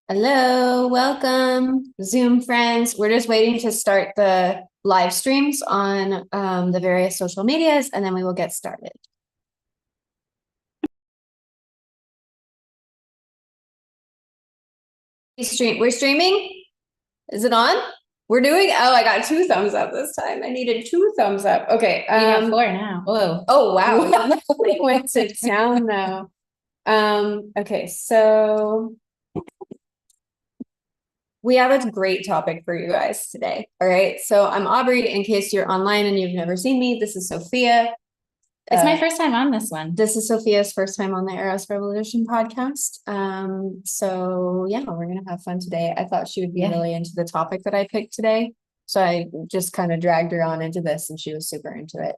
Hello, welcome, Zoom friends. We're just waiting to start the live streams on the various social medias, and then we will get started. We're streaming? Is it on? We're doing? Oh, I got 2 thumbs up this time. I needed 2 thumbs up. Okay. We got 4 now. Whoa. Oh, wow. We went to town now. Okay, so we have a great topic for you guys today. All right. So I'm Aubrey. In case you're online and you've never seen me, this is Sophia. It's my first time on this one. This is Sophia's first time on the Eros Revolution podcast. So yeah, we're gonna have fun today. I thought she would be really into the topic that I picked today. So I just kind of dragged her on into this and she was super into it.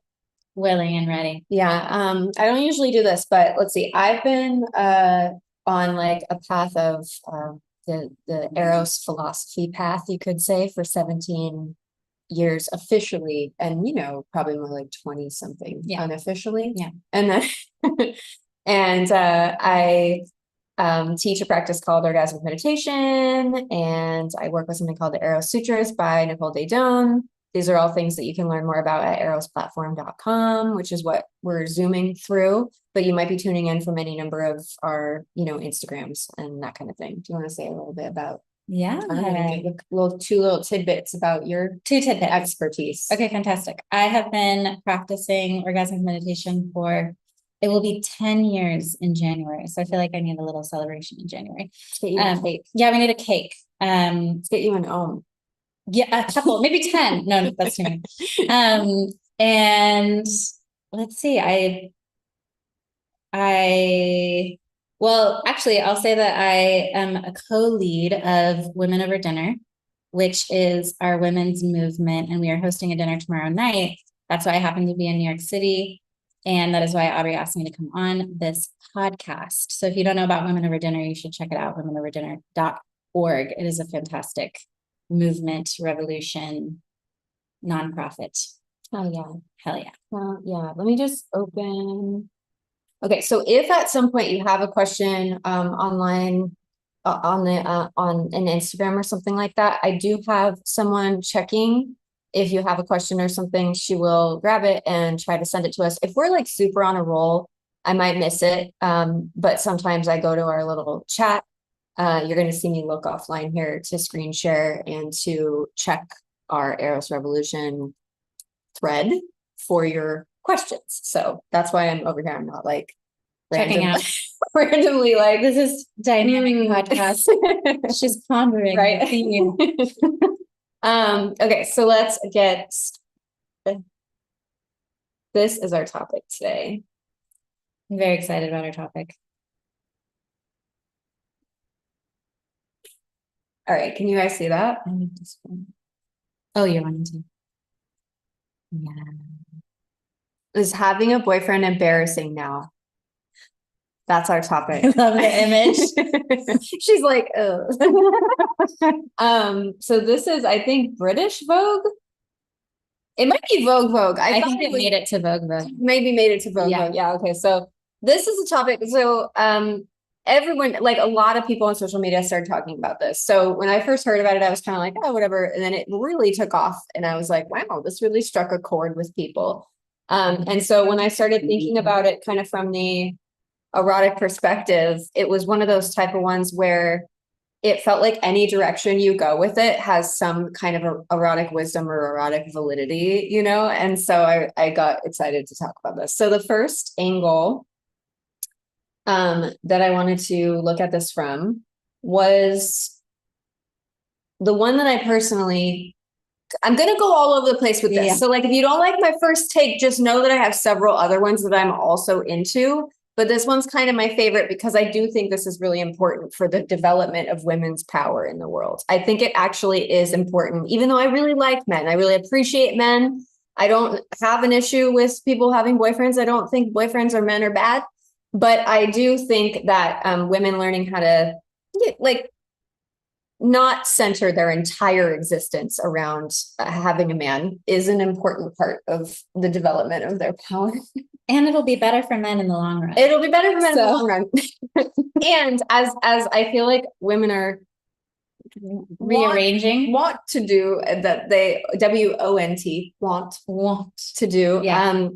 Willing and ready. Yeah. I don't usually do this, but let's see. I've been on like a path of the Eros philosophy path, you could say, for 17 years officially, and probably more like 20 something unofficially. Yeah. And then and I teach a practice called orgasmic meditation, and I work with something called the Eros Sutras by Nicole Daedone. These are all things that you can learn more about at erosplatform.com, which is what we're zooming through, but you might be tuning in from any number of our, Instagrams and that kind of thing. Do you want to say a little bit about? Yeah. Two little tidbits about your 2 tidbits expertise. Okay, fantastic. I have been practicing orgasmic meditation it will be 10 years in January. So I feel like I need a little celebration in January. Let's get you a cake. Yeah, we need a cake. Let's get you an ohm. Yeah, a couple, maybe 10. No, that's too many. And let's see, well, actually, I'll say that I am a co-lead of Women Over Dinner, which is our women's movement, and we are hosting a dinner tomorrow night. That's why I happen to be in New York City, and that is why Aubrey asked me to come on this podcast. So if you don't know about Women Over Dinner, you should check it out, womenover.dinner.org. It is a fantastic movement, revolution, nonprofit. Oh, yeah. Hell yeah. Well, yeah. Let me just open. Okay, so if at some point you have a question online on an Instagram or something like that, I do have someone checking. If you have a question or something, she will grab it and try to send it to us. If we're like super on a roll, I might miss it. But sometimes I go to our little chat. You're going to see me look offline here to screen share and to check our Eros Revolution thread for your questions. So that's why I'm over here. I'm not like checking out randomly like, this is dynamic podcast. She's pondering, right? Okay, so let's get started. This is our topic today. I'm very excited about our topic. All right, can you guys see that? Oh, you're on too. Yeah. Is having a boyfriend embarrassing now? That's our topic. I love the image. She's like, oh. So this is, I think, British Vogue. It might be Vogue. I think it made it to Vogue. Maybe made it to Vogue. Yeah. Okay. So this is a topic. So everyone, like a lot of people on social media started talking about this. So when I first heard about it, I was kind of like, oh, whatever. And then it really took off. And I was like, wow, this really struck a chord with people. And so when I started thinking about it kind of from the erotic perspective, it was one of those type of ones where it felt like any direction you go with it has some kind of erotic wisdom or erotic validity, And so I got excited to talk about this. So the first angle that I wanted to look at this from was the one that I'm going to go all over the place with this. Yeah. So like, if you don't like my first take, just know that I have several other ones that I'm also into. But this one's kind of my favorite because I do think this is really important for the development of women's power in the world. I think it actually is important, even though I really like men. I really appreciate men. I don't have an issue with people having boyfriends. I don't think boyfriends or men are bad. But I do think that women learning how to not center their entire existence around having a man is an important part of the development of their power. And it'll be better for men in the long run. It'll be better for men in the long run. And as I feel like women are rearranging. Want to do that they want to do,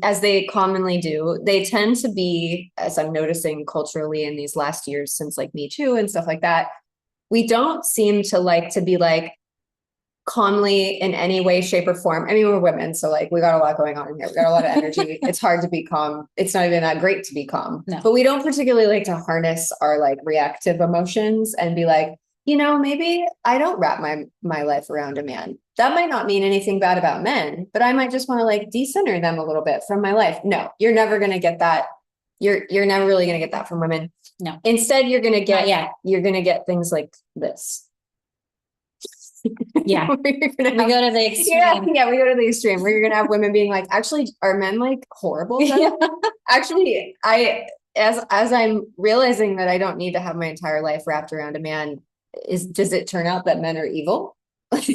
as they commonly do. They tend to be, as I'm noticing culturally in these last years since like Me Too and stuff like that, we don't seem to like to be like calmly in any way, shape, or form. I mean, we're women, so like we got a lot going on in here. We got a lot of energy. It's hard to be calm. It's not even that great to be calm. No. But we don't particularly like to harness our like reactive emotions and be like, you know, maybe I don't wrap my life around a man. That might not mean anything bad about men, but I might just want to like decenter them a little bit from my life. No, you're never gonna get that. You're never really gonna get that from women. No. Instead, you're gonna get things like this. Yeah. We go to the extreme. Yeah, we go to the extreme where you're gonna have women being like, actually, are men like horrible? Yeah. Actually, as I'm realizing that I don't need to have my entire life wrapped around a man, does it turn out that men are evil? Like,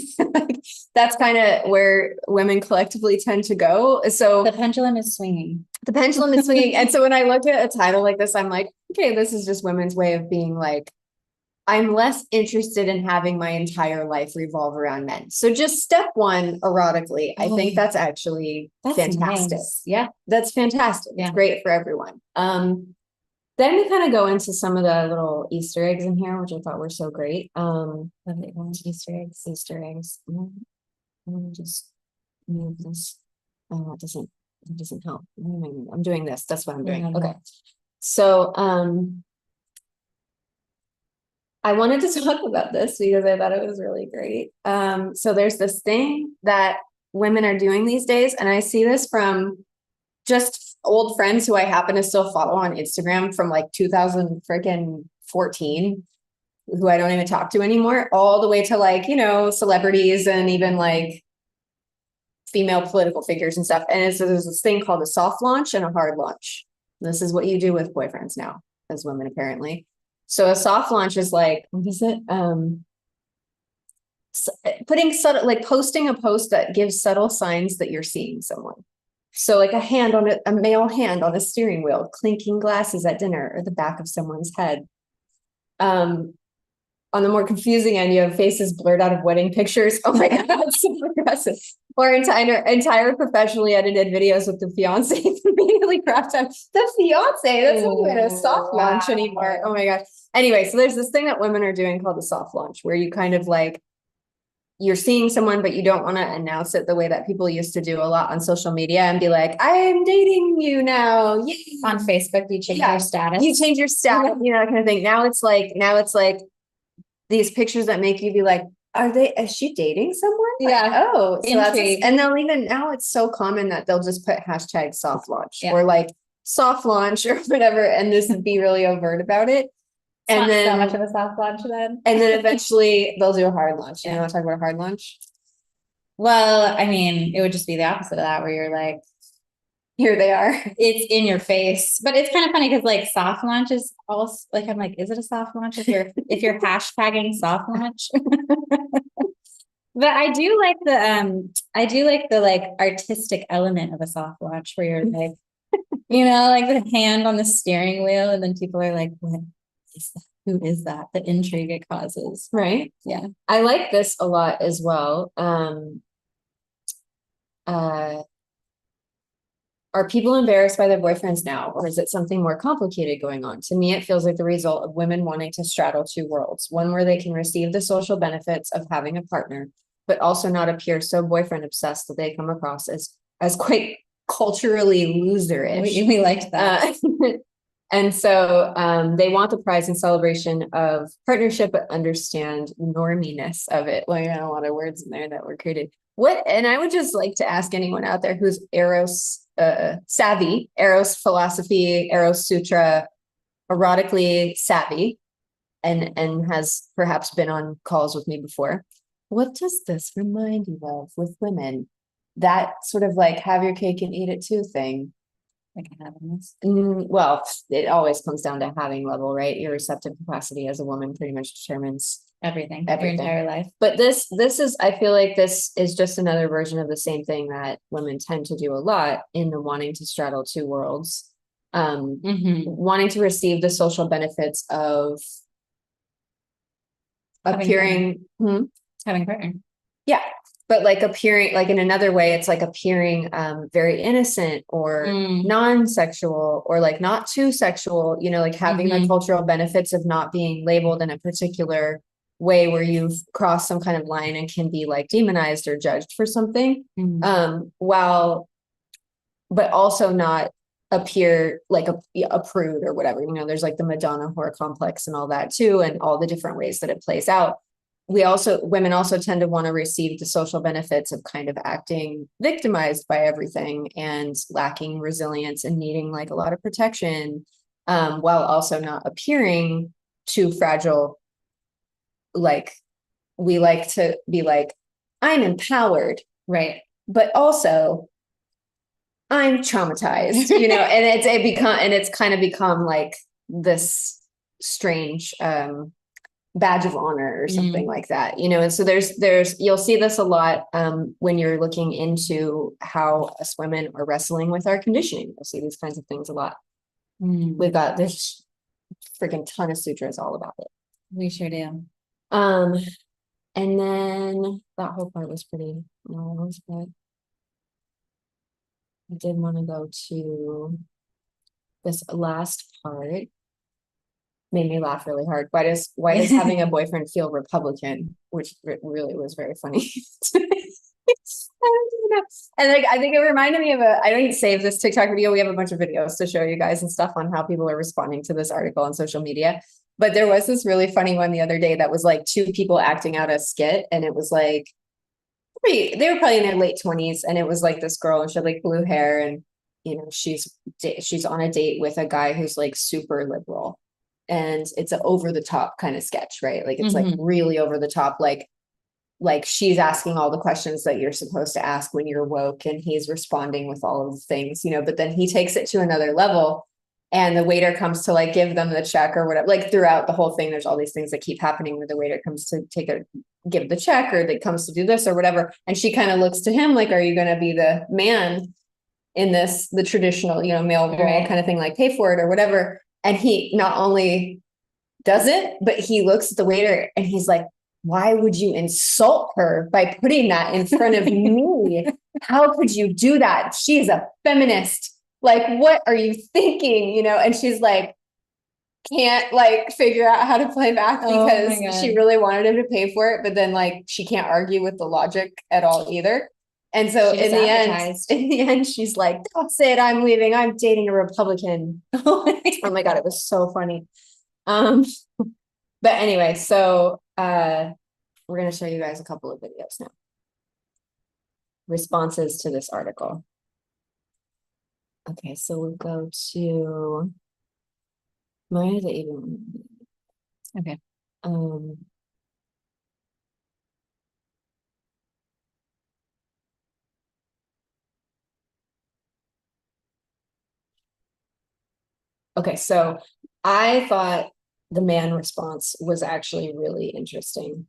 that's kind of where women collectively tend to go. So the pendulum is swinging. And so when I look at a title like this, I'm like, okay, this is just women's way of being like, I'm less interested in having my entire life revolve around men. So just step one, erotically, I think that's actually fantastic. Nice. Yeah, that's fantastic. Yeah. It's great for everyone. Then we kind of go into some of the little Easter eggs in here, which I thought were so great. Easter eggs. Let me just move this. Oh, it doesn't help. I'm doing this. That's what I'm doing. Okay. So, I wanted to talk about this because I thought it was really great. So there's this thing that women are doing these days, and I see this from just old friends who I happen to still follow on Instagram from like 2014, who I don't even talk to anymore, all the way to like, you know, celebrities and even like female political figures and stuff. And there's this thing called a soft launch and a hard launch. This is what you do with boyfriends now as women, apparently. So a soft launch is like, what is it? Putting subtle, like posting a post that gives subtle signs that you're seeing someone. So like a male hand on a steering wheel, clinking glasses at dinner, or the back of someone's head. On the more confusing end, you have faces blurred out of wedding pictures. Oh my God, that's so progressive. Or entire professionally edited videos with the fiance immediately cropped on the fiance. That's not even a soft launch anymore. Oh my gosh. Anyway, so there's this thing that women are doing called the soft launch, where you kind of like, you're seeing someone, but you don't want to announce it the way that people used to do a lot on social media and be like, I am dating you now. Yay. On Facebook, you change your status. You change your status, you know, that kind of thing. Now it's like these pictures that make you be like, is she dating someone? Yeah. Like, oh, so and they'll even, now it's so common that they'll just put hashtag soft launch or like soft launch or whatever, and just be really overt about it. And then so much of a soft launch then. And then eventually they'll do a hard launch. You want to talk about a hard launch? Well, I mean, it would just be the opposite of that, where you're like, here they are. It's in your face. But it's kind of funny because like soft launch is also like, I'm like, is it a soft launch if you're hashtagging soft launch? But I do like the like artistic element of a soft launch, where you're like, you know, like the hand on the steering wheel, and then people are like, what is that? Who is that? The intrigue it causes. Right. Yeah. I like this a lot as well. Are people embarrassed by their boyfriends now, or is it something more complicated going on? To me, it feels like the result of women wanting to straddle two worlds, one where they can receive the social benefits of having a partner, but also not appear so boyfriend obsessed that they come across as quite culturally loserish. We liked that. And so they want the prize and celebration of partnership, but understand norminess of it. Well, a lot of words in there that were created. And I would just like to ask anyone out there who's Eros savvy, Eros philosophy, Eros sutra, erotically savvy, and has perhaps been on calls with me before. What does this remind you of with women? That sort of like have your cake and eat it too thing. Like happiness. Well, it always comes down to having level, right? Your receptive capacity as a woman pretty much determines everything. Your entire life. But this is, I feel like this is just another version of the same thing that women tend to do a lot in the wanting to straddle two worlds, wanting to receive the social benefits of appearing. Having a partner. Yeah. But like appearing, like in another way, it's like appearing very innocent or non-sexual or like not too sexual, you know, like having the cultural benefits of not being labeled in a particular way where you've crossed some kind of line and can be like demonized or judged for something. While, but also not appear like a prude or whatever, you know, there's like the Madonna whore complex and all that too, and all the different ways that it plays out. Women also tend to want to receive the social benefits of kind of acting victimized by everything and lacking resilience and needing like a lot of protection, while also not appearing too fragile. Like we like to be like, I'm empowered, right? But also I'm traumatized, you know, and it's kind of become like this strange badge of honor or something like that, you know. And so there's you'll see this a lot when you're looking into how us women are wrestling with our conditioning. You'll see these kinds of things a lot. There's freaking ton of sutras all about it. We sure do. And then that whole part was pretty morose, but I did want to go to this last part. Made me laugh really hard. Why does having a boyfriend feel Republican? Which really was very funny. And like I think it reminded me of I don't even save this TikTok video. We have a bunch of videos to show you guys and stuff on how people are responding to this article on social media. But there was this really funny one the other day that was like two people acting out a skit, and it was like they were probably in their late 20s, and it was like this girl, and she had like blue hair, and you know she's on a date with a guy who's like super liberal, and it's an over the top kind of sketch, right? Like it's like really over the top, like she's asking all the questions that you're supposed to ask when you're woke, and he's responding with all of the things, you know, but then he takes it to another level, and the waiter comes to like give them the check or whatever. Like throughout the whole thing, there's all these things that keep happening where the waiter comes to give the check, or that comes to do this or whatever. And she kind of looks to him like, are you going to be the man in this, the traditional, you know, male role kind of thing, like pay for it or whatever. And he not only does it, but he looks at the waiter and he's like, why would you insult her by putting that in front of me? How could you do that? She's a feminist. Like, what are you thinking? You know, and she's like, can't like figure out how to play back because she really wanted him to pay for it. But then like, she can't argue with the logic at all either. And so in the end, she's like, that's it. I'm leaving. I'm dating a Republican. Oh my God. It was so funny. But anyway, so we're going to show you guys a couple of videos now. Responses to this article. Okay, so we'll go to where is it even? Okay. Okay, so I thought the man response was actually really interesting.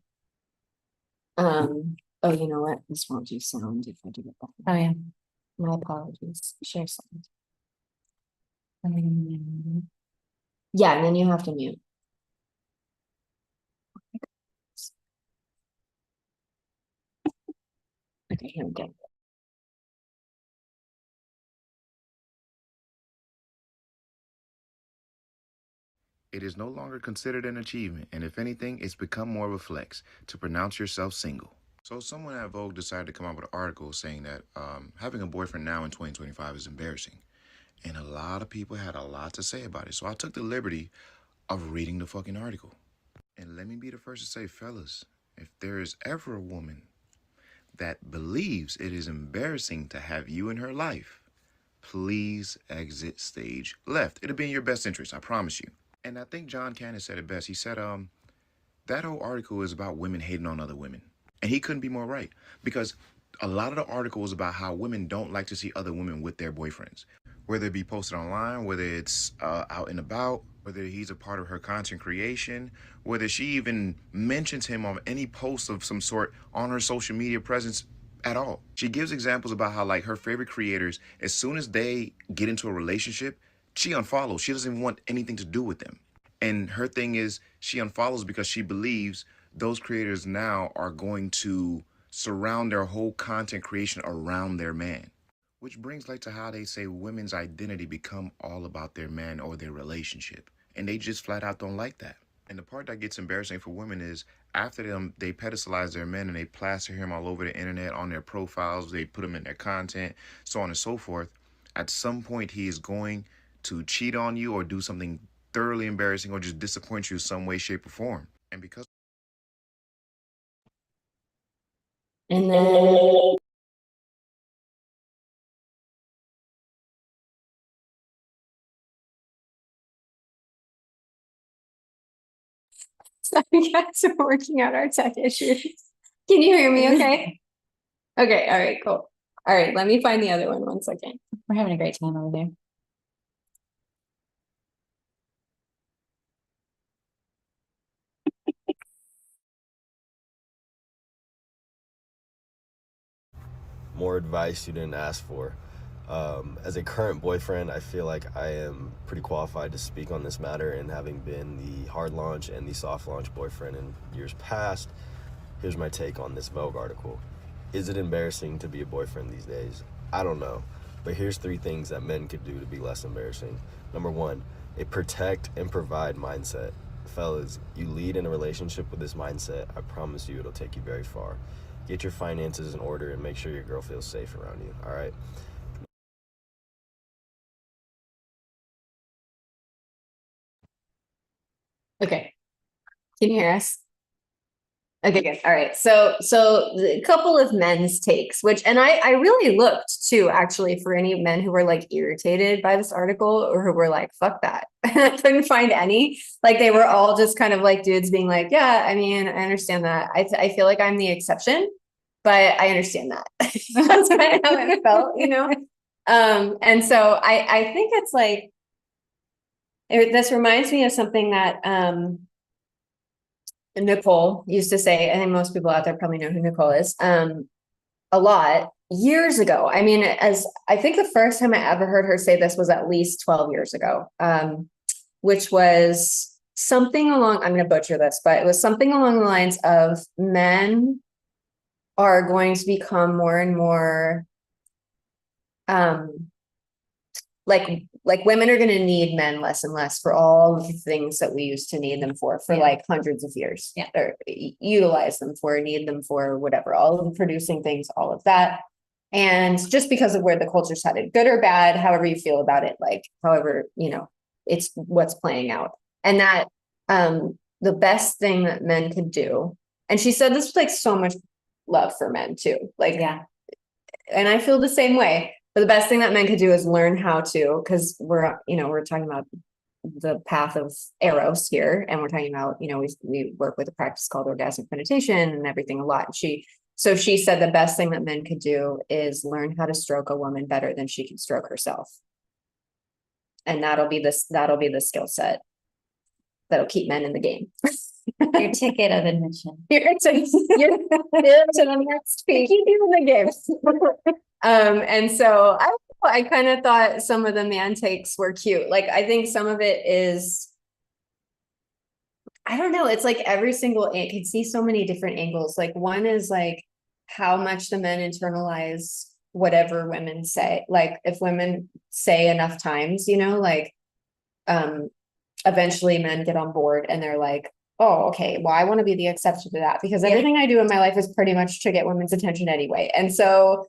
Oh, you know what? This won't do sound if I do it that way. Oh yeah. My apologies. Share sound. Yeah, and then you have to mute. Okay, here we go. It is no longer considered an achievement, and if anything, it's become more of a flex to pronounce yourself single. So someone at Vogue decided to come up with an article saying that having a boyfriend now in 2025 is embarrassing. And a lot of people had a lot to say about it. So I took the liberty of reading the fucking article. And let me be the first to say, fellas, if there is ever a woman that believes it is embarrassing to have you in her life, please exit stage left. It'll be in your best interest, I promise you. And I think John Cannon said it best. He said, that whole article is about women hating on other women. And he couldn't be more right. Because a lot of the article is about how women don't like to see other women with their boyfriends. Whether it be posted online, whether it's out and about, whether he's a part of her content creation, whether she even mentions him on any post of some sort on her social media presence at all. She gives examples about how like her favorite creators, as soon as they get into a relationship, she unfollows. She doesn't even want anything to do with them. And her thing is she unfollows because she believes those creators now are going to surround their whole content creation around their man. Which brings like to how they say women's identity become all about their man or their relationship. And they just flat out don't like that. And the part that gets embarrassing for women is after they pedestalize their men and they plaster him all over the internet on their profiles, they put him in their content, so on and so forth. At some point, he is going to cheat on you or do something thoroughly embarrassing or just disappoint you in some way, shape, or form. And because And then sorry guys, we're working out our tech issues. Can you hear me okay? Okay, all right, cool. All right, let me find the other one second. We're having a great time over there. More advice you didn't ask for. As a current boyfriend, I feel like I am pretty qualified to speak on this matter, and having been the hard launch and the soft launch boyfriend in years past, here's my take on this Vogue article. Is it embarrassing to be a boyfriend these days? I don't know, but here's 3 things that men could do to be less embarrassing. Number 1, a protect and provide mindset. Fellas, you lead in a relationship with this mindset, I promise you it'll take you very far. Get your finances in order and make sure your girl feels safe around you, all right? Okay, can you hear us? Okay, good. All right. So a couple of men's takes, which, and I really looked too, actually, for any men who were like irritated by this article or who were like, fuck that. I couldn't find any. Like they were all just kind of like dudes being like, yeah, I mean, I understand that. I feel like I'm the exception, but I understand that. That's kind of how it felt, you know? And so I think it's like, this reminds me of something that, Nicole used to say, I think most people out there probably know who Nicole is, a lot years ago. I mean, as I think the first time I ever heard her say this was at least 12 years ago, which was something along, I'm going to butcher this, but it was something along the lines of men are going to become more and more, like women are going to need men less and less for all of the things that we used to need them for like hundreds of years. Yeah. Or utilize them for, need them for, whatever, all of the producing things, all of that. And just because of where the culture's headed, good or bad, however you feel about it, like however, you know, it's what's playing out. And that the best thing that men could do, and she said this with like so much love for men too, like, Yeah. And I feel the same way. But the best thing that men could do is learn how to, because we're talking about the path of Eros here, and we're talking about, we work with a practice called orgasmic meditation and everything a lot. So she said the best thing that men could do is learn how to stroke a woman better than she can stroke herself. And that'll be the skill set that'll keep men in the game. Your ticket of admission. You're to the next week. Keep you in the game. And so I kind of thought some of the man takes were cute. Like, I think some of it is, I don't know. It's like every single, it can see so many different angles. Like one is like how much the men internalize whatever women say. Like if women say enough times, eventually men get on board and they're like, oh, okay, well, I want to be the exception to that because everything I do in my life is pretty much to get women's attention anyway. And so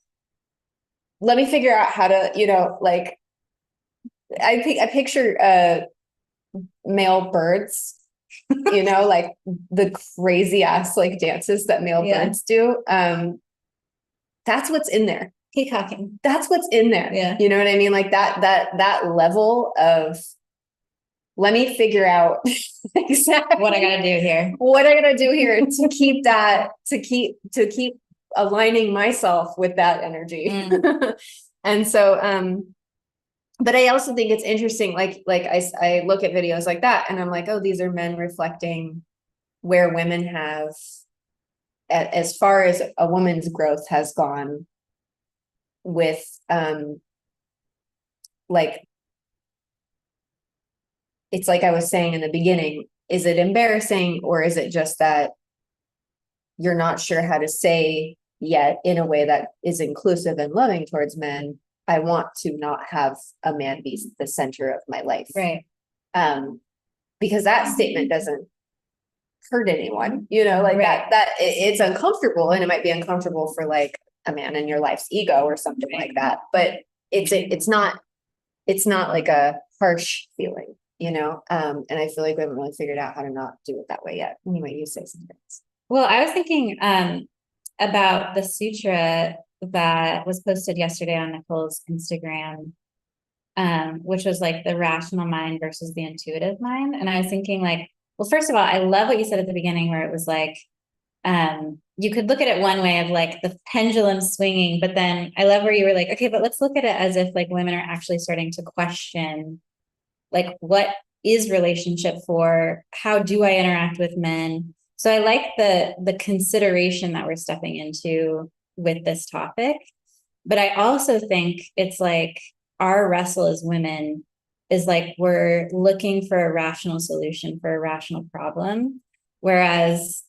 let me figure out how to, like, I picture male birds, like the crazy ass like dances that male birds do. That's what's in there. Peacocking. That's what's in there. Yeah. You know what I mean? Like that level of, let me figure out exactly what I gotta do here to keep that, to keep aligning myself with that energy. And so, but I also think it's interesting, like I look at videos like that and I'm like, oh, these are men reflecting where women have, as far as a woman's growth has gone with, like, it's like I was saying in the beginning, is it embarrassing or is it just that you're not sure how to say yet in a way that is inclusive and loving towards men, I want to not have a man be the center of my life. Right. Because that statement doesn't hurt anyone, you know, like Right. it's uncomfortable, and it might be uncomfortable for like a man in your life's ego or something like that, but it's not like a harsh feeling, you know? And I feel like we haven't really figured out how to not do it that way yet. Anyway, you say something. Well, I was thinking about the sutra that was posted yesterday on Nicole's Instagram, which was like the rational mind versus the intuitive mind. And I was thinking like, well, first of all, I love what you said at the beginning, where it was like, you could look at it one way of like the pendulum swinging, but then I love where you were like, okay, but let's look at it as if like women are actually starting to question, like, what is relationship for? How do I interact with men? So I like the consideration that we're stepping into with this topic. But I also think it's like our wrestle as women is like we're looking for a rational solution for a rational problem. Whereas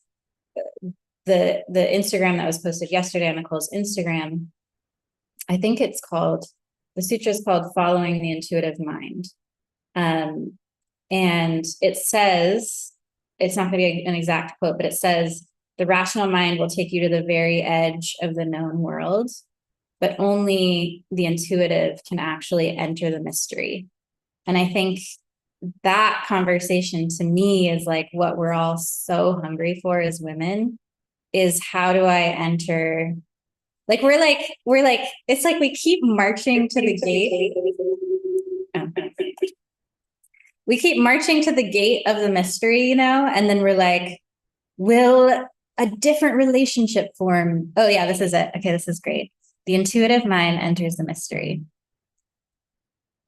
the Instagram that was posted yesterday on Nicole's Instagram, I think it's called, the sutra is called Following the Intuitive Mind. And it says, it's not going to be an exact quote, but it says, the rational mind will take you to the very edge of the known world, but only the intuitive can actually enter the mystery. And I think that conversation to me is like what we're all so hungry for as women, is how do I enter? Like, we're like, it's like we keep marching to the gate. Oh. We keep marching to the gate of the mystery, you know, and then we're like, will a different relationship form? Oh yeah, this is it. Okay, this is great. The intuitive mind enters the mystery.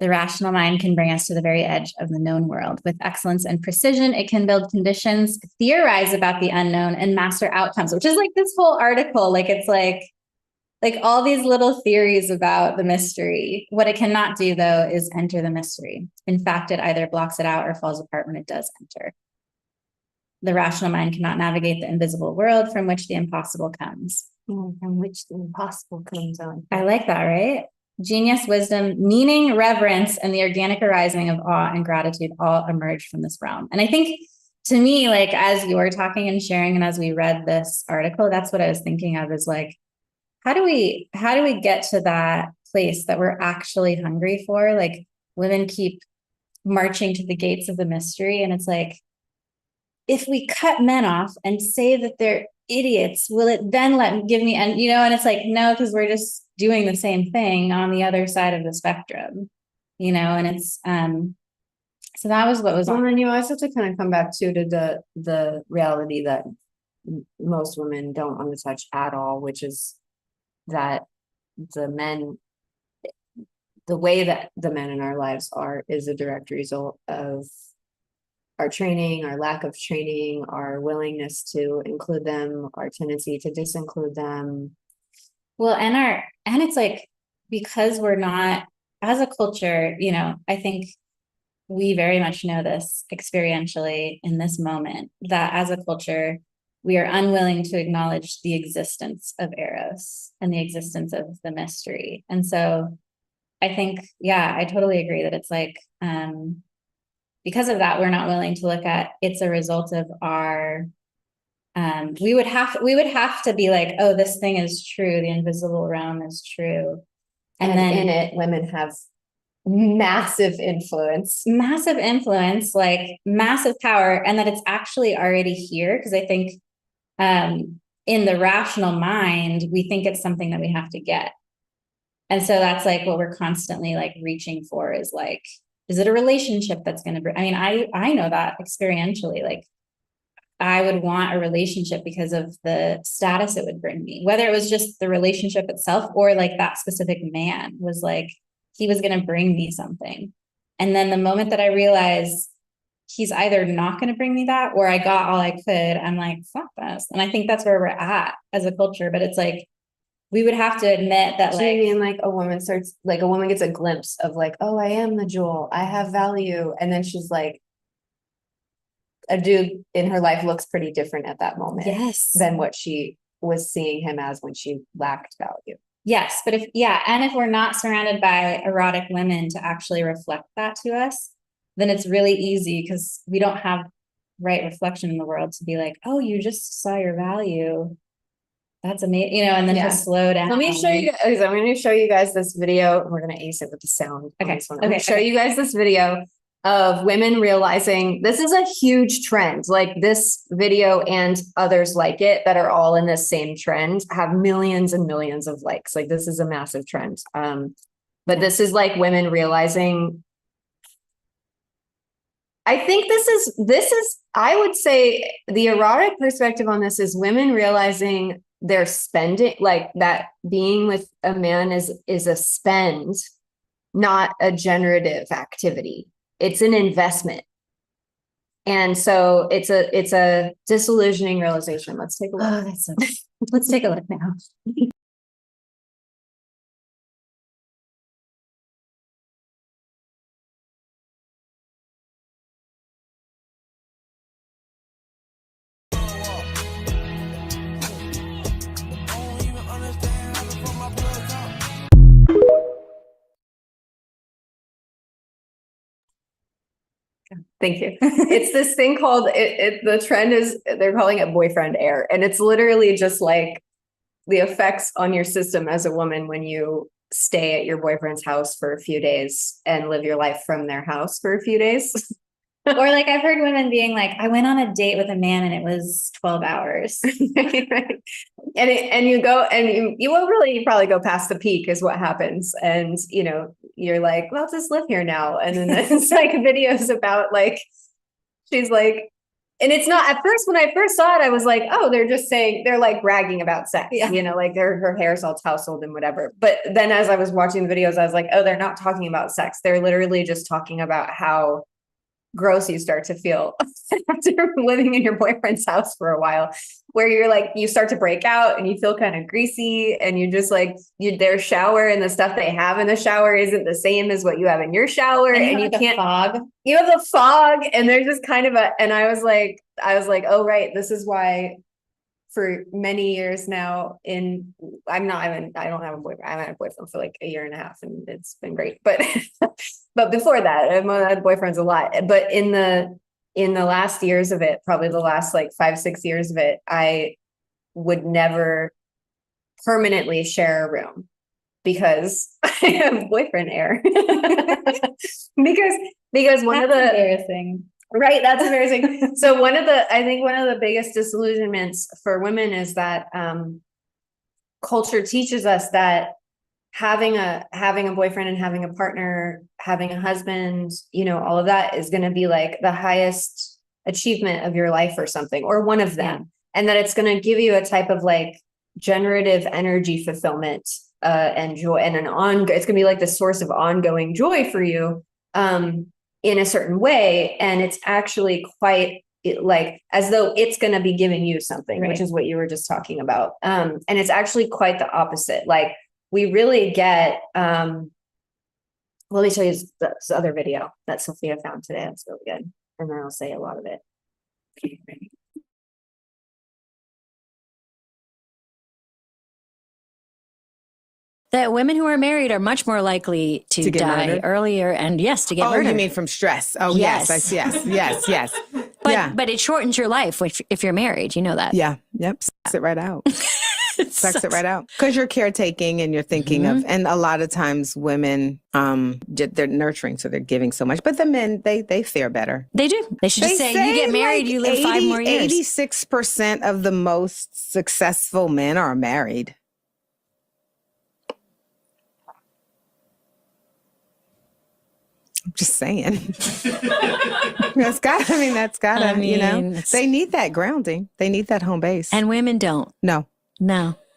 The rational mind can bring us to the very edge of the known world. With excellence and precision, it can build conditions, theorize about the unknown, and master outcomes, which is like this whole article. Like, it's like all these little theories about the mystery. What it cannot do, though, is enter the mystery. In fact, it either blocks it out or falls apart when it does enter. The rational mind cannot navigate the invisible world from which the impossible comes. From which the impossible comes on. I like that, right? Genius, wisdom, meaning, reverence, and the organic arising of awe and gratitude all emerge from this realm. And I think, to me, like, as you were talking and sharing, and as we read this article, that's what I was thinking of, is like, how do we get to that place that we're actually hungry for? Like, women keep marching to the gates of the mystery, and it's like, if we cut men off and say that they're idiots, will it then give me, and you know, and it's like, no, because we're just doing the same thing on the other side of the spectrum, you know. And it's so that was what was on. And then you always have to kind of come back to the reality that most women don't want to touch at all, which is that the way that the men in our lives is a direct result of our training, our lack of training, our willingness to include them, our tendency to disinclude them. Well, and it's like, because we're not, as a culture, you know, I think we very much know this experientially in this moment, that as a culture, we are unwilling to acknowledge the existence of Eros and the existence of the mystery. And so I think, yeah, I totally agree that it's like, because of that, we're not willing to look at it's a result of our, we would have to be like, oh, this thing is true. The invisible realm is true. And then in it, women have massive influence, like massive power, and that it's actually already here. Because I think, in the rational mind, we think it's something that we have to get. And so that's like what we're constantly like reaching for, is like, is it a relationship that's going to bring, I mean, I know that experientially, like, I would want a relationship because of the status it would bring me, whether it was just the relationship itself or like that specific man was like, he was going to bring me something. And then the moment that I realized he's either not going to bring me that, or I got all I could, I'm like, fuck this. And I think that's where we're at as a culture. But it's like, we would have to admit that, like, I mean, like, a woman gets a glimpse of like, oh, I am the jewel, I have value. And then she's like, a dude in her life looks pretty different at that moment Yes. than what she was seeing him as when she lacked value. Yes. But if we're not surrounded by erotic women to actually reflect that to us, then it's really easy because we don't have right reflection in the world to be like, oh, you just saw your value. That's amazing, and then to slow down. Let me show you guys. I'm going to show you guys this video. We're going to ace it with the sound. Okay. I'm going to show you guys this video of women realizing this is a huge trend. Like this video and others like it that are all in this same trend have millions and millions of likes. Like this is a massive trend. But this is like women realizing. I think this is, I would say the erotic perspective on this is women realizing they're spending, like that being with a man is a spend, not a generative activity. It's an investment. And so it's a disillusioning realization. Let's take a look. Oh, that's so let's take a look now. Thank you. It's this thing called the trend is they're calling it boyfriend air. And it's literally just like the effects on your system as a woman when you stay at your boyfriend's house for a few days and live your life from their house for a few days. Or like I've heard women being like, I went on a date with a man and it was 12 hours. Right. And you go and you will really probably go past the peak is what happens. And you're like, well, just live here now. And then it's like videos about like, she's like, and it's not at first, when I first saw it, I was like, oh, they're like bragging about sex, like her hair's all tousled and whatever. But then as I was watching the videos, I was like, oh, they're not talking about sex. They're literally just talking about how gross you start to feel after living in your boyfriend's house for a while, where you're like, you start to break out and you feel kind of greasy and you just like their shower and the stuff they have in the shower isn't the same as what you have in your shower. And you can't fog. You have the fog and there's just kind of and I was like, oh, right. This is why for many years now I don't have a boyfriend. I haven't had a boyfriend for like a year and a half and it's been great. But but before that, I've had boyfriends a lot. But in the last years of it, probably the last like 5-6 years of it, I would never permanently share a room because I have boyfriend air. because one of the embarrassing. Right, that's embarrassing. So I think one of the biggest disillusionments for women is that culture teaches us that having a boyfriend and having a partner, having a husband, all of that is going to be like the highest achievement of your life or something, or one of them. And that it's going to give you a type of like generative energy fulfillment and joy and it's going to be like the source of ongoing joy for you in a certain way. And it's actually quite like as though it's going to be giving you something, which is what you were just talking about. And it's actually quite the opposite. Like we really get, let me show you this other video that Sophia found today. That's really good. And then I'll say a lot of it. That women who are married are much more likely to die murdered? earlier and to get murdered. Oh, you mean from stress? Oh, yes. Yes. But it shortens your life if you're married. You know that. Yeah. Yep. Sucks it right out. Sucks it right out. Because you're caretaking and you're thinking of, and a lot of times women, they're nurturing, so they're giving so much. But the men, they fare better. They do. They should just say, you get married, like you live 5 more years. 86% of the most successful men are married. I'm just saying. That's gotta, they need that grounding. They need that home base. And women don't. No.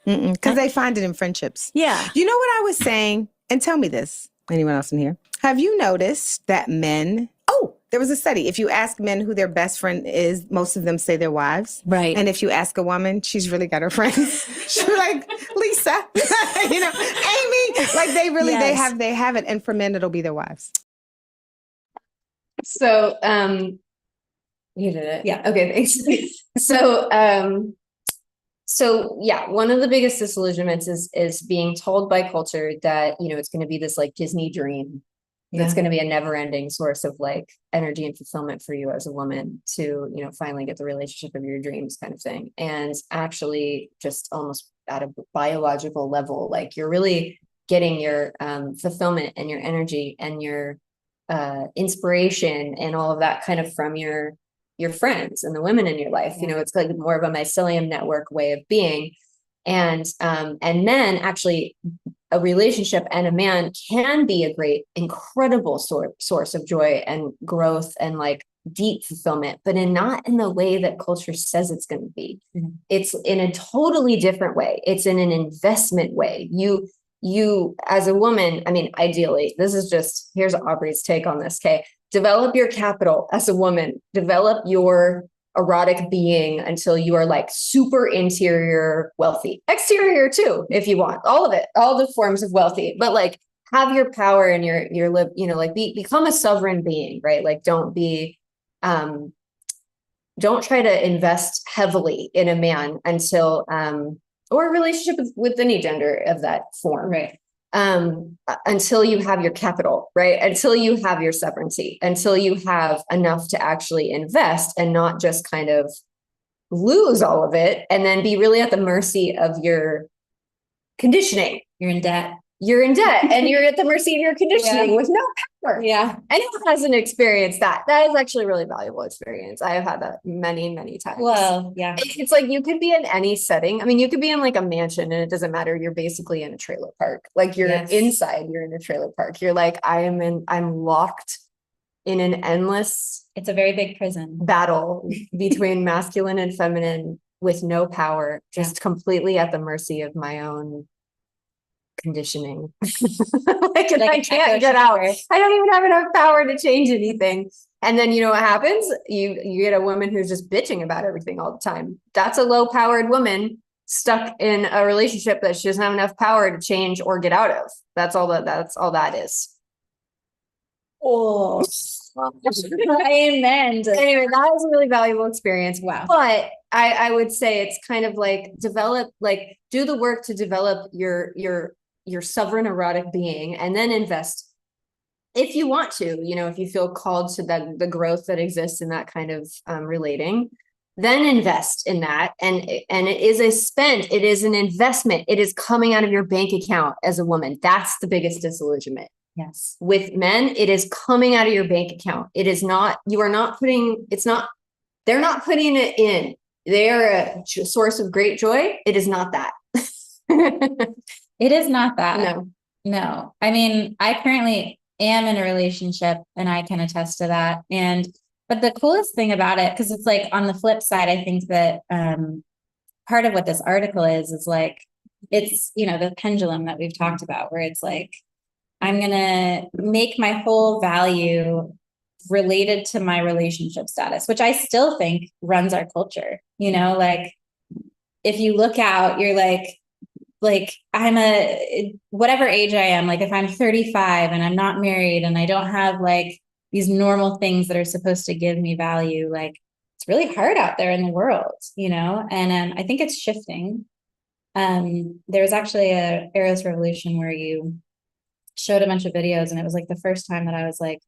Because they find it in friendships. Yeah. You know what I was saying? And tell me this, anyone else in here? Have you noticed that men, there was a study. If you ask men who their best friend is, most of them say their wives. Right. And if you ask a woman, she's really got her friends. She's like, Lisa, Amy. Like they really, they have it. And for men, it'll be their wives. So You did it. Yeah. Okay, thanks. So yeah, one of the biggest disillusionments is being told by culture that, it's going to be this like Disney dream that's going to be a never-ending source of like energy and fulfillment for you as a woman to, finally get the relationship of your dreams kind of thing. And actually just almost at a biological level, like you're really getting your fulfillment and your energy and your inspiration and all of that kind of from your friends and the women in your life. It's like more of a mycelium network way of being. And men actually, a relationship and a man can be a great, incredible source of joy and growth and like deep fulfillment, but not in the way that culture says it's going to be. Mm-hmm. It's in a totally different way. It's in an investment way. You as a woman, I mean, ideally, here's Aubrey's take on this. Okay. Develop your capital as a woman, develop your erotic being until you are like super interior wealthy, exterior too, if you want, all of it, all the forms of wealthy, but like have your power and your live, like become a sovereign being, right? Like don't try to invest heavily in a man until, or a relationship with any gender of that form. Right. Until you have your capital, right? Until you have your sovereignty, until you have enough to actually invest and not just kind of lose all of it and then be really at the mercy of your conditioning. You're in debt and you're at the mercy of your conditioning with no power. Yeah. Anyone hasn't experienced that. That is actually a really valuable experience. I have had that many, many times. Well, yeah. It's like you could be in any setting. I mean, you could be in like a mansion and it doesn't matter. You're basically in a trailer park. Like you're inside, you're in a trailer park. You're like, I'm locked in an endless. It's a very big prison battle between masculine and feminine with no power, just completely at the mercy of my own conditioning. like I can't get out. I don't even have enough power to change anything. And then what happens? You get a woman who's just bitching about everything all the time. That's a low powered woman stuck in a relationship that she doesn't have enough power to change or get out of. That's all that is. Oh, amen. Anyway, that was a really valuable experience. Wow. But I would say it's kind of like do the work to develop your sovereign erotic being and then invest if you want to, if you feel called to the growth that exists in that kind of relating, then invest in that. And it is it is an investment. It is coming out of your bank account as a woman. That's the biggest disillusionment. Yes. With men, it is coming out of your bank account. It is not, they're not putting it in. They are a source of great joy. It is not that. It is not that. No. I mean, I currently am in a relationship and I can attest to that. But the coolest thing about it, because it's like on the flip side, I think that part of what this article is like, it's, the pendulum that we've talked about, where it's like, I'm going to make my whole value related to my relationship status, which I still think runs our culture. Like if you look out, you're like I'm whatever age I am, like if I'm 35 and I'm not married and I don't have like these normal things that are supposed to give me value, like it's really hard out there in the world, and I think it's shifting. There was actually a Eros Revolution where you showed a bunch of videos and it was like the first time that I was like,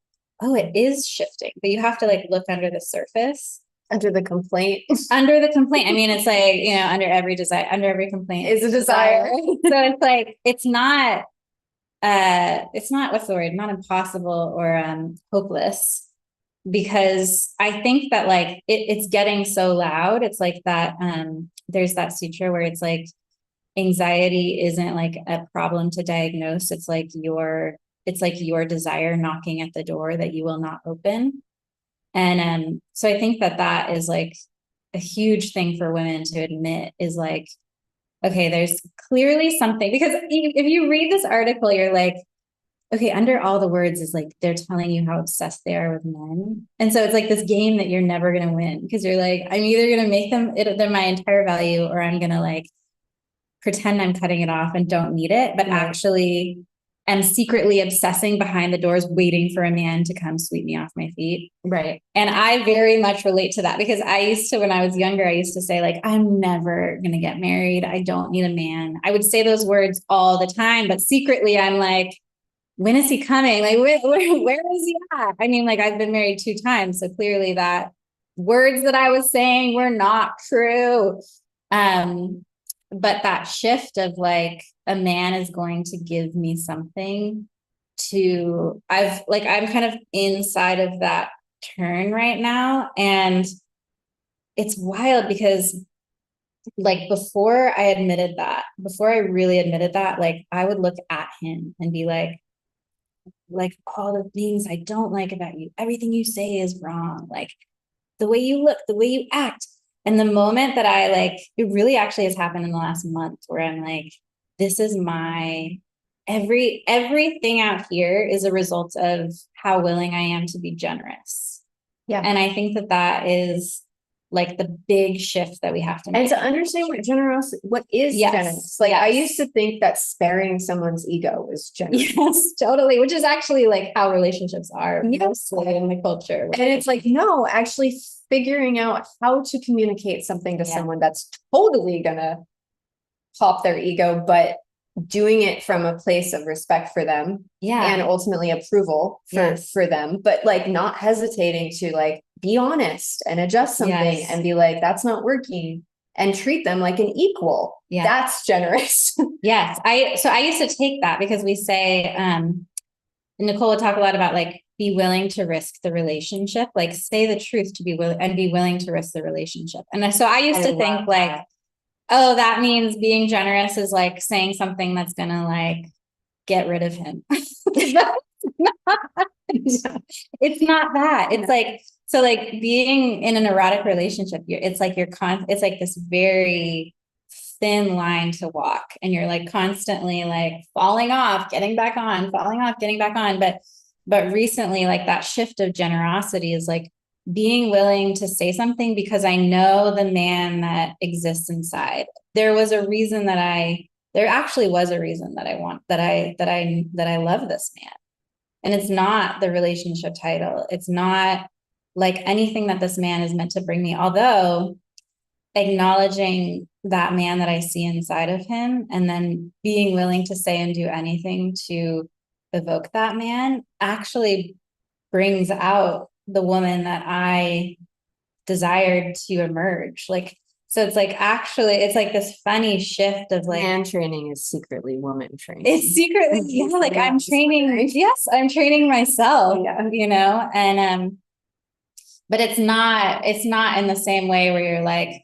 oh, it is shifting, but you have to like look under the surface. Under the complaint. I mean, it's like, under every complaint is a desire. So it's like, it's not, what's the word? Not impossible or hopeless, because I think that like, it's getting so loud. It's like that, there's that suture where it's like, anxiety isn't like a problem to diagnose. It's like your desire knocking at the door that you will not open. And so I think that is like a huge thing for women to admit, is like, okay, there's clearly something, because if you read this article, you're like, okay, under all the words is like, they're telling you how obsessed they are with men. And so it's like this game that you're never going to win, because you're like, I'm either going to make they're my entire value, or I'm going to like pretend I'm cutting it off and don't need it. But actually am secretly obsessing behind the doors, waiting for a man to come sweep me off my feet. Right. And I very much relate to that because I used to, when I was younger, I used to say like, I'm never going to get married. I don't need a man. I would say those words all the time, but secretly I'm like, when is he coming? Like, where is he at? I mean, like, I've been married 2 times. So clearly that words that I was saying were not true. But that shift of like, a man is going to give me something I'm kind of inside of that turn right now. And it's wild because like before I really admitted that, like I would look at him and be like all the things I don't like about you, everything you say is wrong. Like the way you look, the way you act. And the moment that I like, it really actually has happened in the last month where I'm like, this is my everything out here is a result of how willing I am to be generous. Yeah. And I think that is like the big shift that we have to make. And to understand what is generous. Like I used to think that sparing someone's ego was generous. Yes, totally. Which is actually like how relationships are mostly in the culture. And it's like, no, actually figuring out how to communicate something to someone that's totally gonna pop their ego, but doing it from a place of respect for them and ultimately approval for them, but like not hesitating to like be honest and adjust something and be like, that's not working, and treat them like an equal. That's generous. Yes. I used to take that because we say, Nicole would talk a lot about like, be willing to risk the relationship, like say the truth to be willing and be willing to risk the relationship. And so I used to think like, oh, that means being generous is like saying something that's gonna like get rid of him. It's not that. It's like, so like being in an erotic relationship, it's like it's like this very thin line to walk, and you're like constantly like falling off, getting back on, falling off, getting back on. But recently, like that shift of generosity is like being willing to say something because I know the man that exists inside. There actually was a reason that I love this man. And it's not the relationship title. It's not like anything that this man is meant to bring me. Although acknowledging that man that I see inside of him and then being willing to say and do anything to evoke that man actually brings out the woman that I desired to emerge. Like, so it's like, actually, it's like this funny shift of like, man training is secretly woman training. It's secretly, like I'm training. Yes, I'm training myself, you know, and, but it's not in the same way where you're like,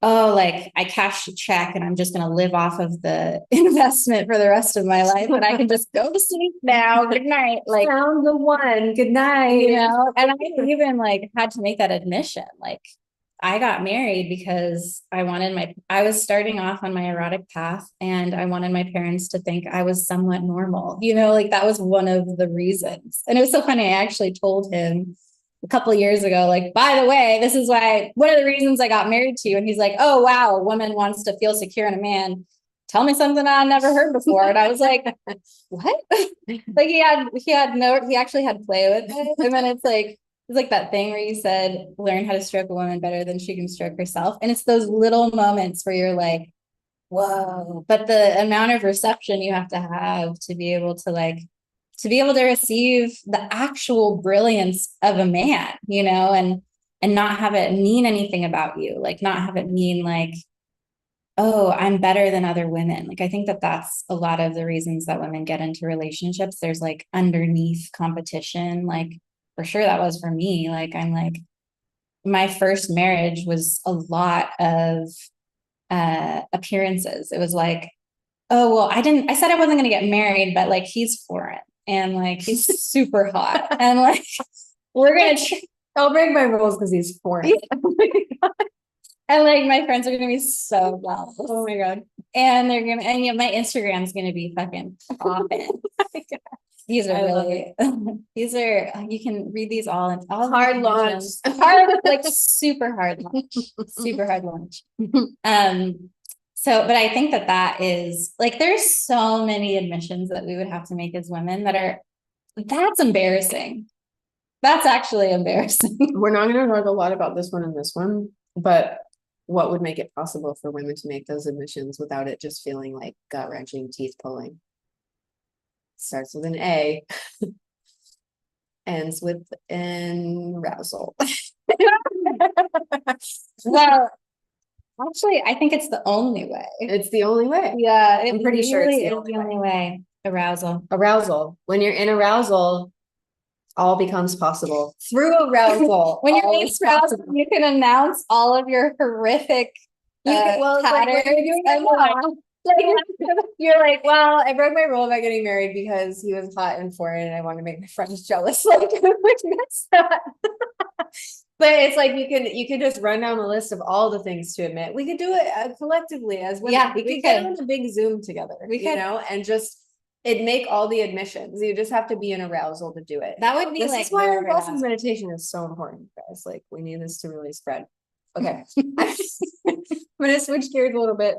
oh, like I cashed a check and I'm just going to live off of the investment for the rest of my life. And I can just go to sleep now. Good night. Like, found the one. Good night. You know, and I even like had to make that admission. Like I got married because I was starting off on my erotic path and I wanted my parents to think I was somewhat normal, you know, like that was one of the reasons. And it was so funny. I actually told him a couple of years ago, like, by the way, this is one of the reasons I got married to you. And he's like, oh, wow, a woman wants to feel secure in a man. Tell me something I never heard before. And I was like, what? Like he actually had play with it. And then it's like that thing where you said, learn how to stroke a woman better than she can stroke herself. And it's those little moments where you're like, whoa, but the amount of reception you have to be able to receive the actual brilliance of a man, you know, and not have it mean anything about you, like not have it mean like, oh, I'm better than other women. Like, I think that's a lot of the reasons that women get into relationships. There's like underneath competition, like for sure that was for me. Like, I'm like, my first marriage was a lot of appearances. It was like, oh, well, I said I wasn't going to get married, but like he's foreign. And like, he's super hot. And like, we're going to, I'll break my rules because he's foreign. And like, my friends are going to be so jealous. Oh my God. And my Instagram's going to be fucking popping. These are you can read these all in all hard launch. Like super hard launch. So, but I think that is like, there's so many admissions that we would have to make as women that's embarrassing. That's actually embarrassing. We're not going to talk a lot about this one and this one, but what would make it possible for women to make those admissions without it just feeling like gut-wrenching, teeth pulling? Starts with an A, ends with an arousal. Well, actually, I think it's the only way. It's the only way. Yeah, I'm pretty sure it's really the is the only way. Arousal. Arousal. When you're in arousal, all becomes possible through arousal. When you're all in is arousal, possible. you can announce all of your horrific Well, it's like when patterns. you're doing you're like, well, I broke my rule about getting married because he was hot and foreign and I want to make my friends jealous. Like, that's that. But it's like you can just run down a list of all the things to admit. We could do it collectively as women. Yeah, we we could get could. on a big Zoom together, We you could. know, and just it'd make all the admissions. You just have to be in arousal to do it. That would be This like is why our very golf arousal. meditation is so important, guys. Like, we need this to really spread. Okay. I'm gonna switch gears a little bit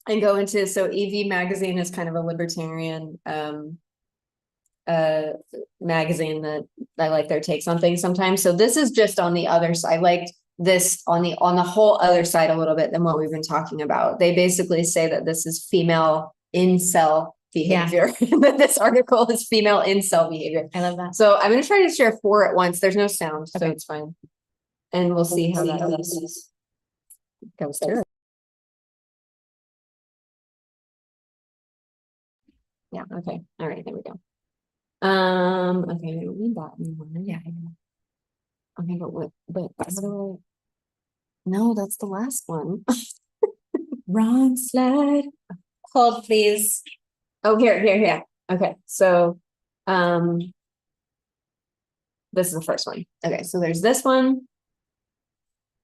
and go into, so EV magazine is kind of a libertarian magazine that I like their takes on things sometimes. So this is just on the other side. I liked this on the whole other side a little bit than what we've been talking about. They basically say that this is female incel behavior. That this article is female incel behavior. I love that. So I'm gonna try to share 4 at once. There's no sound, so Okay. it's fine. And we'll see how that goes through. Yeah, okay. All right, there we go. Okay, I don't need that anymore. Yeah, I know. Okay, but how do no, that's the last one. Wrong slide. Hold, please. Oh, here. Okay, so this is the first one. Okay, so there's this one.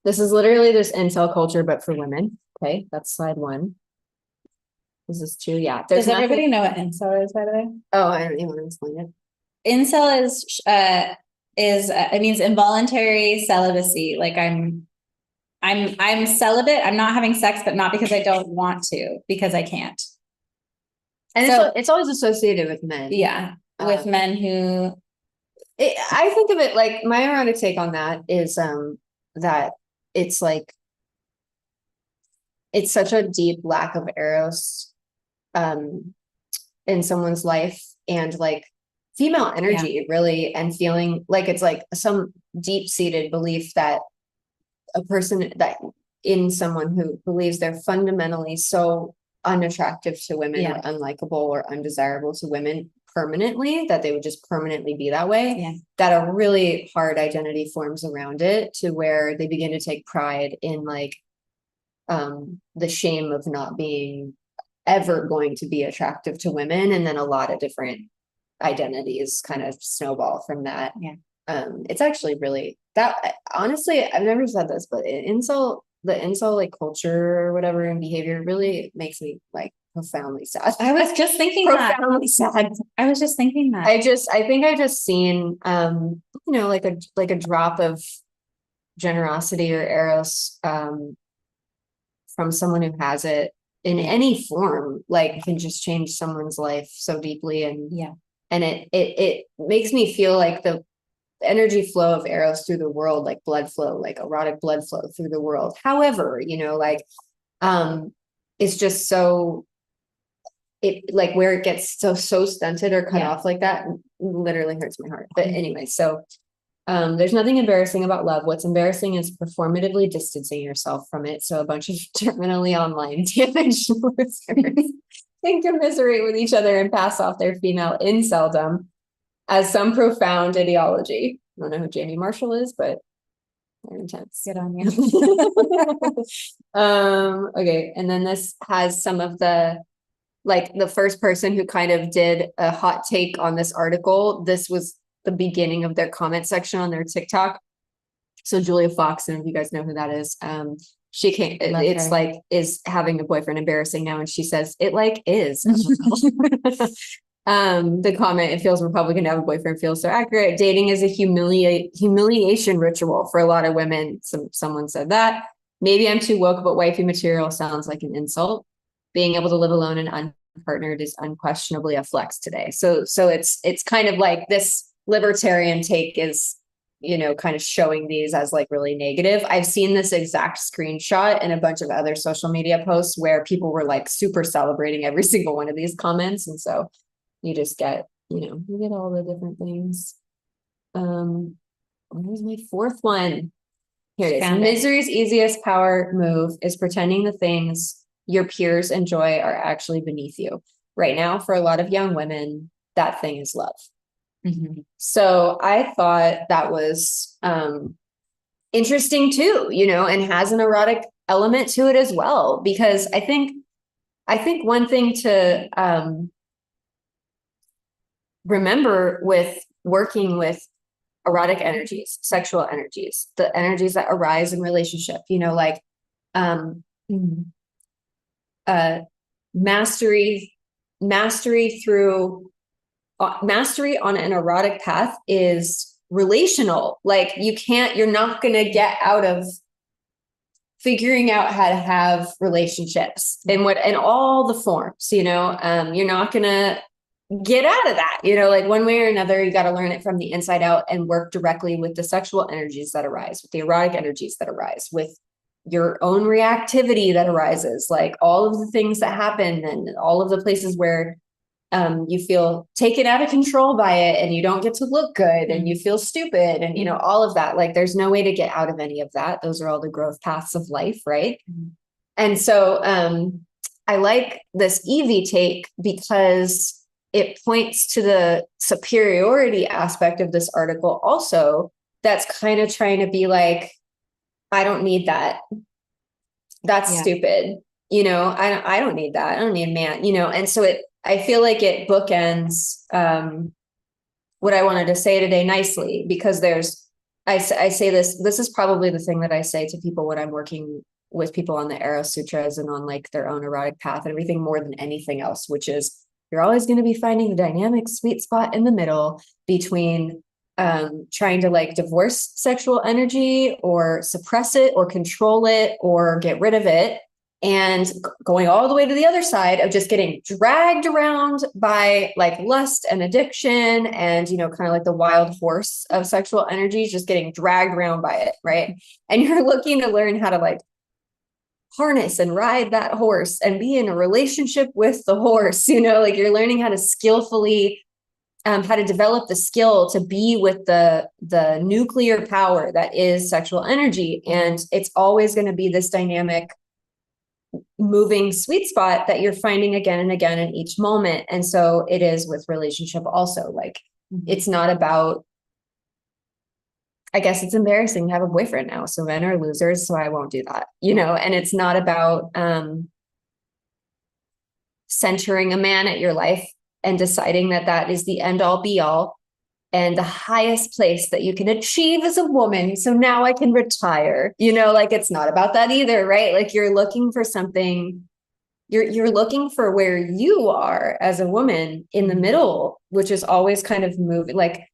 This is literally this incel culture, but for women. Okay, that's slide 1. This is 2. Yeah. Does everybody know what incel is, by the way? Oh, I don't even want to explain it. Incel it means involuntary celibacy. Like I'm celibate. I'm not having sex, but not because I don't want to, because I can't. And So- it's always associated with men. Yeah, with men who. I think of it like my erotic take on that is that it's like it's such a deep lack of Eros in someone's life, and like female energy really, and feeling like it's like some deep-seated belief that a person that in someone who believes they're fundamentally so unattractive to women or unlikable or undesirable to women permanently, that they would just permanently be that way, that a really hard identity forms around it, to where they begin to take pride in like the shame of not being ever going to be attractive to women, and then a lot of different identities kind of snowball from that. It's actually really that, honestly, I've never said this, but the incel like culture or whatever and behavior really makes me like profoundly sad. I was just thinking profoundly sad. I was just thinking that. I think I just seen like a drop of generosity or Eros from someone who has it in any form, like can just change someone's life so deeply. And it makes me feel like the energy flow of Eros through the world, like blood flow, like erotic blood flow through the world. However, it's just so, it like where it gets so stunted or cut off like that literally hurts my heart. But anyway, so there's nothing embarrassing about love. What's embarrassing is performatively distancing yourself from it. So a bunch of terminally online damaged losers can commiserate with each other and pass off their female inceldom as some profound ideology. I don't know who Jamie Marshall is, but they're intense. Good on you. Okay, and then this has some of the, like the first person who kind of did a hot take on this article. This was the beginning of their comment section on their TikTok. So Julia Fox, and if you guys know who that is, she came, it's like, is having a boyfriend embarrassing now? And she says, it like is. The comment, it feels Republican to have a boyfriend, feels so accurate. Dating is a humiliation ritual for a lot of women. Someone said that. maybe I'm too woke, but wifey material sounds like an insult. Being able to live alone and unpartnered is unquestionably a flex today. So it's kind of like this libertarian take is, you know, kind of showing these as like really negative. I've seen this exact screenshot in a bunch of other social media posts where people were like super celebrating every single one of these comments. And so you just get, you know, you get all the different things. What was my fourth one? Here it is. Found it. Misery's easiest power move is pretending the things your peers enjoy are actually beneath you. Right now, for a lot of young women, that thing is love. Mm-hmm. So I thought that was interesting too, you know, and has an erotic element to it as well, because I think one thing to remember with working with erotic energies, sexual energies, the energies that arise in relationship, you know, like mastery on an erotic path is relational. Like you're not going to get out of figuring out how to have relationships in all the forms, you know. You're not going to get out of that, you know, like one way or another. You got to learn it from the inside out and work directly with the sexual energies that arise, with the erotic energies that arise, with your own reactivity that arises, like all of the things that happen and all of the places where you feel taken out of control by it and you don't get to look good and you feel stupid and, you know, all of that. Like there's no way to get out of any of that. Those are all the growth paths of life, right? And so I like this Evie take because it points to the superiority aspect of this article also, that's kind of trying to be like, I don't need that. That's stupid. You know, I don't need that. I don't need a man, you know? And so I feel like it bookends what I wanted to say today nicely, because I say this is probably the thing that I say to people when I'm working with people on the Eros Sutras and on like their own erotic path and everything, more than anything else, which is you're always going to be finding the dynamic sweet spot in the middle between trying to like divorce sexual energy or suppress it or control it or get rid of it, and going all the way to the other side of just getting dragged around by like lust and addiction and, you know, kind of like the wild horse of sexual energies, just getting dragged around by it, right? And you're looking to learn how to like harness and ride that horse and be in a relationship with the horse, you know, like you're learning how to skillfully how to develop the skill to be with the nuclear power that is sexual energy. And it's always going to be this dynamic moving sweet spot that you're finding again and again in each moment. And so it is with relationship also. Like it's not about, I guess it's embarrassing to have a boyfriend now, so men are losers, so I won't do that, you know. And it's not about centering a man at your life and deciding that that is the end all be all and the highest place that you can achieve as a woman. So now I can retire, you know, like it's not about that either, right? Like you're looking for something, you're looking for where you are as a woman in the middle, which is always kind of moving, like,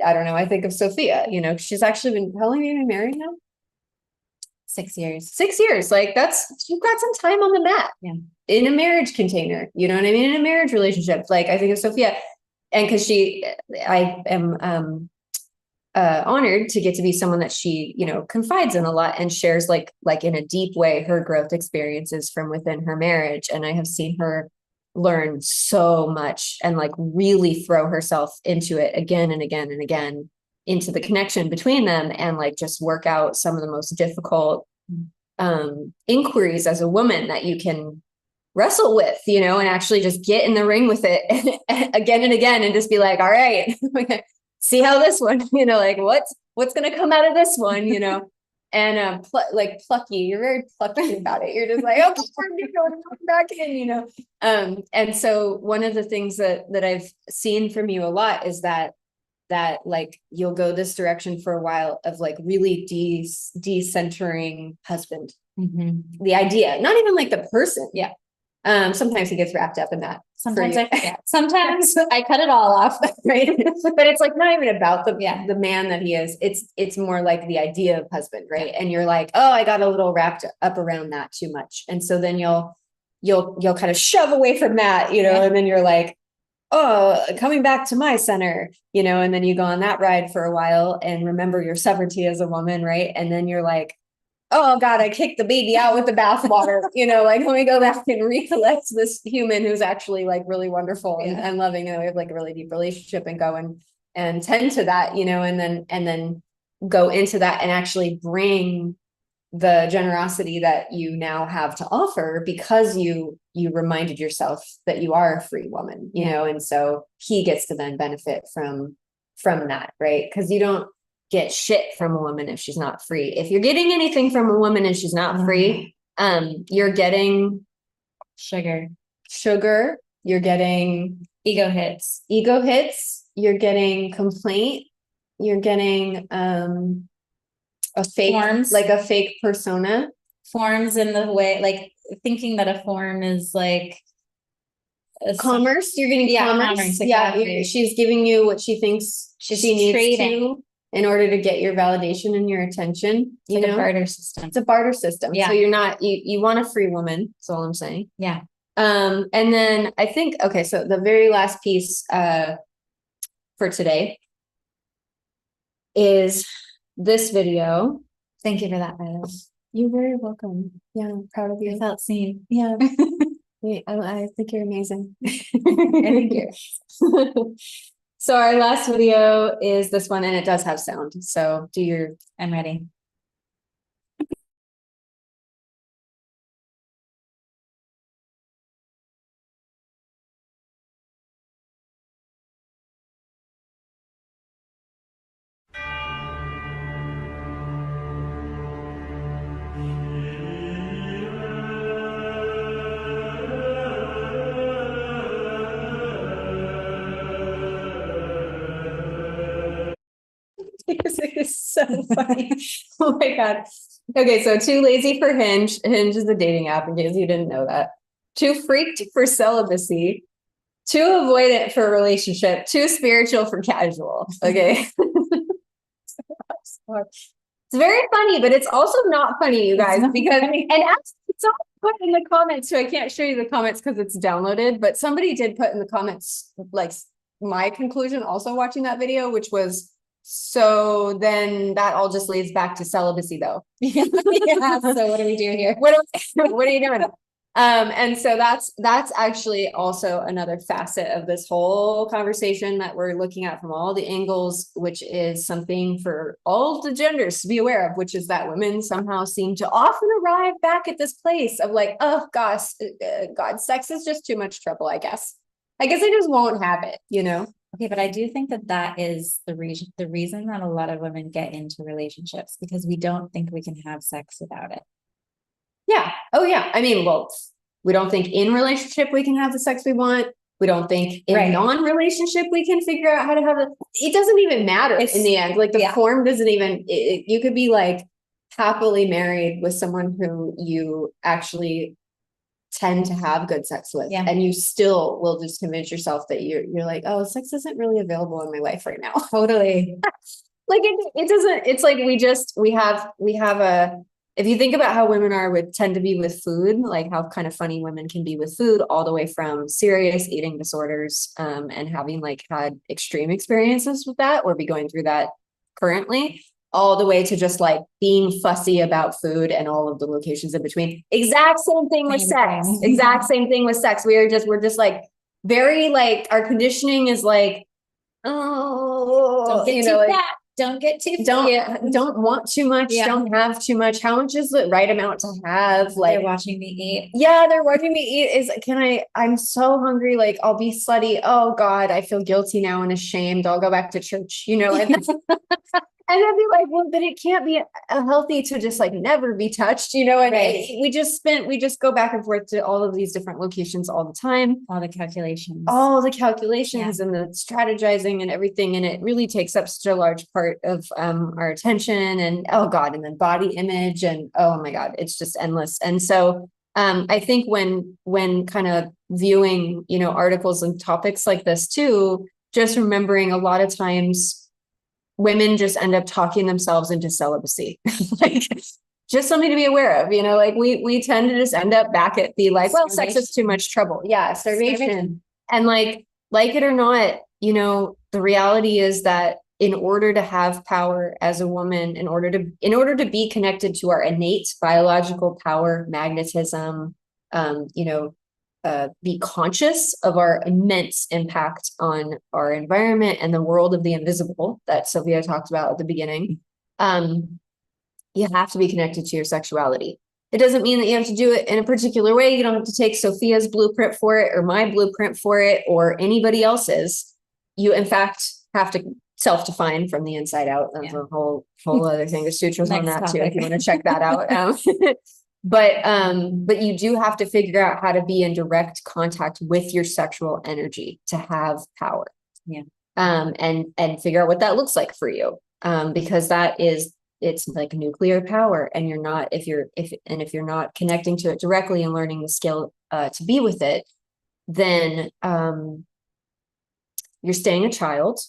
I don't know, I think of Sophia, you know, she's actually been, how long have you been married now? 6 years. 6 years. Like you've got some time on the mat. Yeah. In a marriage container, you know what I mean? In a marriage relationship. Like I think of Sophia, and because I am honored to get to be someone that she, you know, confides in a lot and shares like in a deep way her growth experiences from within her marriage. And I have seen her learn so much and like really throw herself into it again and again and again, into the connection between them, and like just work out some of the most difficult inquiries as a woman that you can wrestle with, you know, and actually just get in the ring with it again and again and just be like, all right, see how this one, you know, like what's going to come out of this one, you know. And like plucky, you're very plucky about it. You're just like, okay, we're going back in, you know. And so one of the things that I've seen from you a lot is that like you'll go this direction for a while of like really decentering husband. The idea, not even like the person. Yeah. Sometimes he gets wrapped up in that. Sometimes you. I forget. Sometimes I cut it all off. Right. But it's like not even about Yeah. the man that he is. It's more like the idea of husband, right? And you're like, oh, I got a little wrapped up around that too much. And so then you'll kind of shove away from that, you know, Yeah. and then you're like, oh, coming back to my center, you know, and then you go on that ride for a while and remember your sovereignty as a woman, right? And then you're like, oh God, I kicked the baby out with the bathwater, you know, like let me go back and recollect this human who's actually like really wonderful and loving, and we have like a really deep relationship, and go and tend to that, you know, and then go into that and actually bring the generosity that you now have to offer because you reminded yourself that you are a free woman, you know, and so he gets to then benefit from that, right? Because you don't get shit from a woman if she's not free. If you're getting anything from a woman and she's not free, you're getting Sugar, you're getting ego hits, you're getting complaint, you're getting a fake Forms. like a fake persona. forms in the way, like thinking that a form is like Commerce, you're getting commerce. Exactly. She's giving you what she thinks She's she needs trading. to in order to get your validation and your attention. It's like a barter system. It's a barter system. Yeah. So you're not, you want a free woman. That's all I'm saying. Yeah. And then I think, okay, so the very last piece for today is this video. Thank you for that, by the way. You're very welcome. Yeah, I'm proud of you. I felt seen. Yeah. I think you're amazing. I think you're. So our last video is this one, and it does have sound. So I'm ready. Music is so funny. Oh my God. Okay, so too lazy for Hinge. Hinge is a dating app, in case you didn't know that. Too freaked for celibacy. Too avoidant for a relationship. Too spiritual for casual. Okay. It's very funny, but it's also not funny, you guys, because and actually someone put in the comments too. I can't show you the comments because it's downloaded, but somebody did put in the comments like my conclusion also watching that video, which was, so then that all just leads back to celibacy though. Yeah. So what do we do here? What are you doing? And so that's actually also another facet of this whole conversation that we're looking at from all the angles, which is something for all the genders to be aware of, which is that women somehow seem to often arrive back at this place of like, oh gosh, God, sex is just too much trouble, I guess I just won't have it, you know? Okay, but I do think that is the reason that a lot of women get into relationships, because we don't think we can have sex without it. Yeah. Oh yeah. I mean, well, we don't think in relationship we can have the sex we want. We don't think in non-relationship we can figure out how to have it. It doesn't even matter in the end. Like the form doesn't even, you could be like happily married with someone who you actually tend to have good sex with, and you still will just convince yourself that you're like, oh, sex isn't really available in my life right now. Totally. Like it doesn't, it's like we have a, if you think about how women tend to be with food, like how kind of funny women can be with food, all the way from serious eating disorders, and having like had extreme experiences with that, or be going through that currently, all the way to just like being fussy about food and all of the locations in between. Exact same thing with sex. Exact same thing with sex. We're just like very like, our conditioning is like, oh, don't get too fat. Don't get too don't want too much, don't have too much. How much is the right amount to have? Like they're watching me eat. Yeah, they're watching me eat. I'm so hungry, like I'll be slutty. Oh God, I feel guilty now and ashamed. I'll go back to church, you know, and and I'd be like, well, but it can't be healthy to just like never be touched, you know, and we just go back and forth to all of these different locations all the time. All the calculations and the strategizing and everything. And it really takes up such a large part of our attention, and oh God, and then body image, and oh my God, it's just endless. And so I think when kind of viewing, you know, articles and topics like this too, just remembering a lot of times women just end up talking themselves into celibacy. Like, just something to be aware of, you know, like we tend to just end up back at the like, well, sex is too much trouble. Yeah, starvation. And like it or not, you know, the reality is that in order to have power as a woman, in order to be connected to our innate biological power, magnetism, you know, be conscious of our immense impact on our environment and the world of the invisible that Sylvia talked about at the beginning. You have to be connected to your sexuality. It doesn't mean that you have to do it in a particular way. You don't have to take Sophia's blueprint for it or my blueprint for it or anybody else's. You, in fact, have to self-define from the inside out. That's a whole other thing. There's sutras on that too, if you want to check that out. But you do have to figure out how to be in direct contact with your sexual energy to have power. Yeah. And figure out what that looks like for you. Because it's like nuclear power, and if you're not connecting to it directly and learning the skill to be with it, then you're staying a child,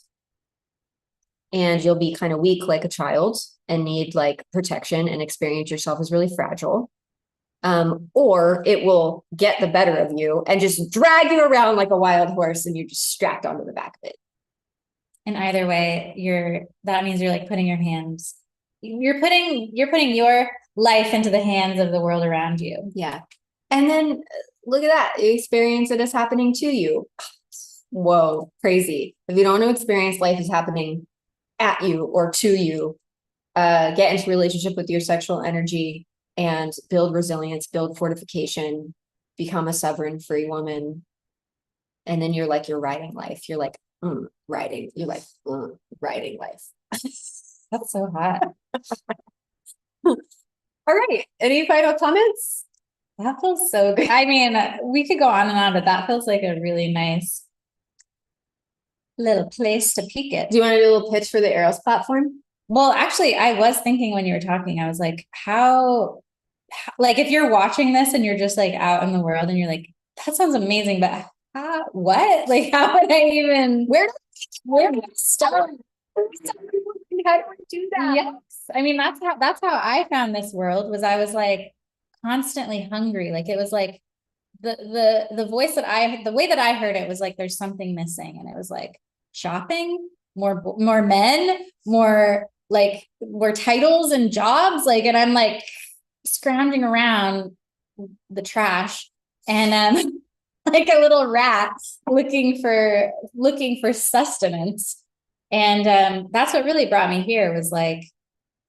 and you'll be kind of weak like a child and need like protection and experience yourself as really fragile. Or it will get the better of you and just drag you around like a wild horse, and you're just strapped onto the back of it. And either way, that means you're like putting you're putting your life into the hands of the world around you. Yeah. And then look at that. You experience it as happening to you. Whoa, crazy. If you don't want to experience life as happening at you or to you, get into relationship with your sexual energy and build resilience, build fortification, become a sovereign free woman. And then you're riding life. You're like, riding. You're like, riding life. That's so hot. All right. Any final comments? That feels so good. I mean, we could go on and on, but that feels like a really nice little place to peek it. Do you want to do a little pitch for the Eros platform? Well, actually, I was thinking when you were talking, I was like, like if you're watching this and you're just like out in the world and you're like, that sounds amazing, but what? Like, how would I even, where do I start? How do we do that? Yes. I mean, that's how I found this world. Was I was like constantly hungry. Like it was like the voice the way that I heard it was like there's something missing, and it was like shopping, more men, more titles and jobs, like, and I'm like scrounging around the trash and like a little rat looking for sustenance. And that's what really brought me here, was like,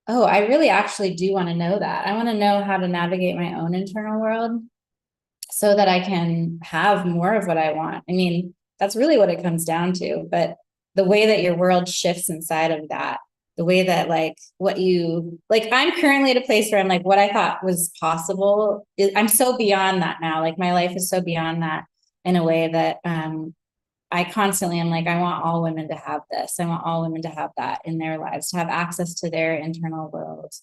oh, I really actually do want to know that. I want to know how to navigate my own internal world so that I can have more of what I want. I mean, that's really what it comes down to. But the way that your world shifts inside of that, the way that I'm currently at a place where I'm like, what I thought was possible, I'm so beyond that now. Like my life is so beyond that in a way that I constantly am like, I want all women to have this. I want all women to have that in their lives, to have access to their internal world.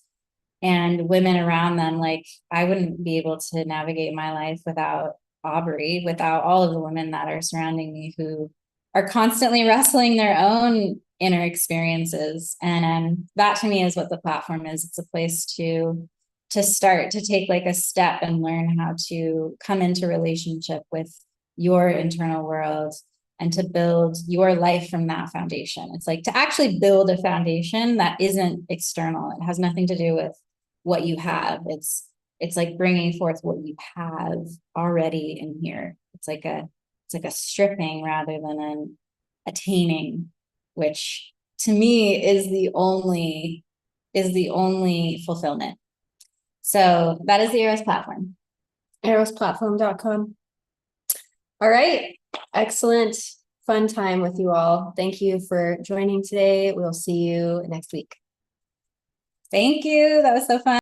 And women around them, like, I wouldn't be able to navigate my life without Aubrey, without all of the women that are surrounding me who are constantly wrestling their own inner experiences. And that to me is what the platform is. It's a place to start to take like a step and learn how to come into relationship with your internal world and to build your life from that foundation. It's like to actually build a foundation that isn't external. It has nothing to do with what you have. It's like bringing forth what you have already in here. It's like a stripping rather than an attaining, which to me is the only fulfillment. So that is the Eros platform. Erosplatform.com. All right. Excellent. Fun time with you all. Thank you for joining today. We'll see you next week. Thank you. That was so fun.